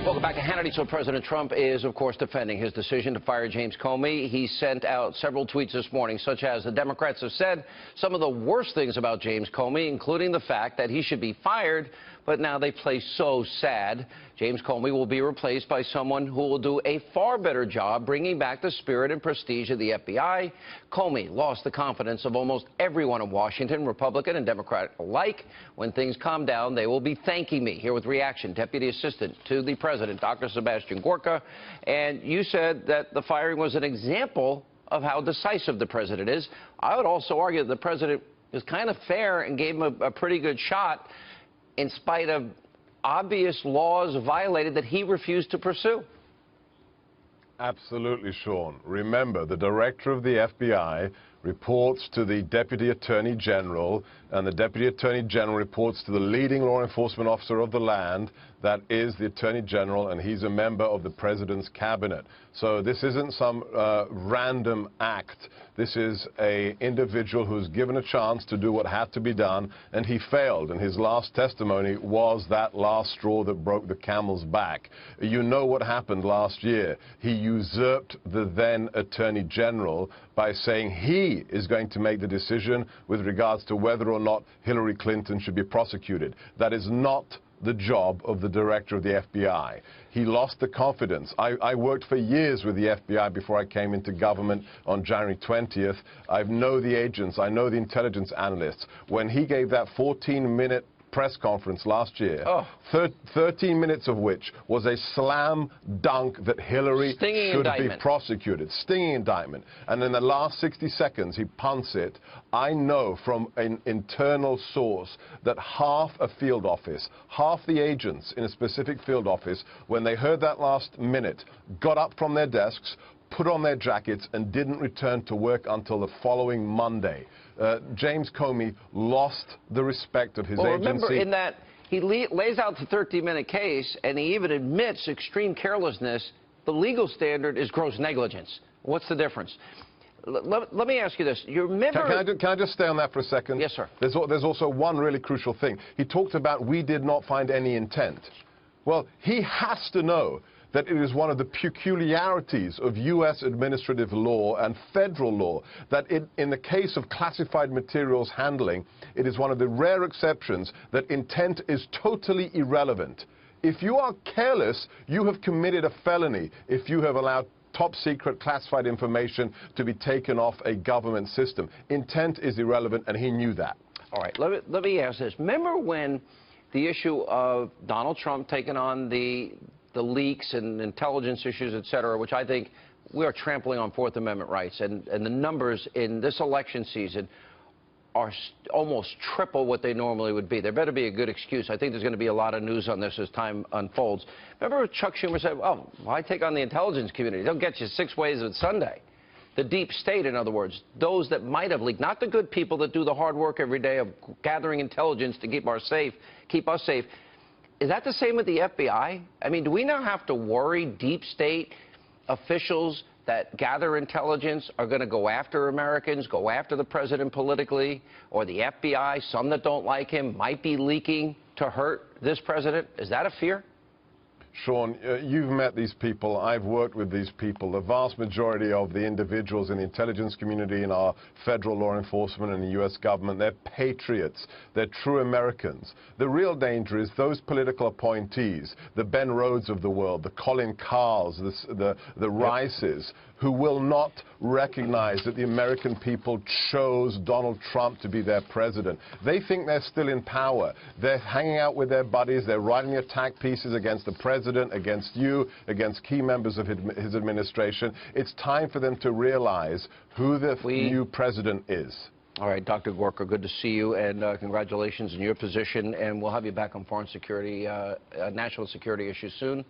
Welcome back to Hannity. So President Trump is, of course, defending his decision to fire James Comey. He sent out several tweets this morning, such as the Democrats have said some of the worst things about James Comey, including the fact that he should be fired, but now they play so sad. James Comey will be replaced by someone who will do a far better job bringing back the spirit and prestige of the FBI. Comey lost the confidence of almost everyone in Washington, Republican and Democrat alike. When things calm down, they will be thanking me. Here with reaction, Deputy Assistant to the President, Dr. Sebastian Gorka. And you said that the firing was an example of how decisive the president is. I would also argue that the president is kind of fair and gave him a pretty good shot in spite of obvious laws violated that he refused to pursue. Absolutely, Sean. Remember, the director of the FBI reports to the Deputy Attorney General, and the Deputy Attorney General reports to the leading law enforcement officer of the land, that is the Attorney General, and he's a member of the President's cabinet. So this isn't some random act. This is an individual who's given a chance to do what had to be done, and he failed. And his last testimony was that last straw that broke the camel's back. You know what happened last year. He usurped the then Attorney General by saying he is going to make the decision with regards to whether or not Hillary Clinton should be prosecuted. That is not the job of the director of the FBI. He lost the confidence. I worked for years with the FBI before I came into government on January 20th. I know the agents. I know the intelligence analysts. When he gave that 14-minute press conference last year, 13 minutes of which was a slam dunk that Hillary should be prosecuted. Stinging indictment. And in the last 60 seconds, he punts it. I know from an internal source that half a field office, half the agents in a specific field office, when they heard that last minute, got up from their desks, put on their jackets, and didn't return to work until the following Monday. James Comey lost the respect of his agency. Remember, in that he lays out the 13-minute case, and he even admits extreme carelessness. The legal standard is gross negligence. What's the difference? Let me ask you this. You remember... Can I just stay on that for a second? Yes, sir. There's also one really crucial thing. He talked about we did not find any intent. Well, he has to know that it is one of the peculiarities of U.S. administrative law and federal law that in the case of classified materials handling, it is one of the rare exceptions that intent is totally irrelevant. If you are careless, you have committed a felony if you have allowed top-secret classified information to be taken off a government system. Intent is irrelevant, and he knew that. All right, let me ask this. Remember when the issue of Donald Trump taking on the leaks and intelligence issues, et cetera, which I think we are trampling on Fourth Amendment rights, and the numbers in this election season are almost triple what they normally would be. There better be a good excuse. I think there's going to be a lot of news on this as time unfolds. Remember Chuck Schumer said, oh, why take on the intelligence community? They'll get you 6 ways of Sunday. The deep state, in other words, those that might have leaked, not the good people that do the hard work every day of gathering intelligence to keep us safe. Is that the same with the FBI? I mean, do we now have to worry deep state officials that gather intelligence are going to go after Americans, go after the president politically, or the FBI, some that don't like him, might be leaking to hurt this president? Is that a fear? Sean, you've met these people. I've worked with these people. The vast majority of the individuals in the intelligence community, in our federal law enforcement and the U.S. government, they're patriots. They're true Americans. The real danger is those political appointees, the Ben Rhodes of the world, the Colin Kaars, the Rices, who will not recognize that the American people chose Donald Trump to be their president. They think they're still in power. They're hanging out with their buddies. They're writing attack pieces against the president, against you, against key members of his administration. It's time for them to realize who the new president is. All right, Dr. Gorka, good to see you, and congratulations in your position. And we'll have you back on foreign security, national security issues soon.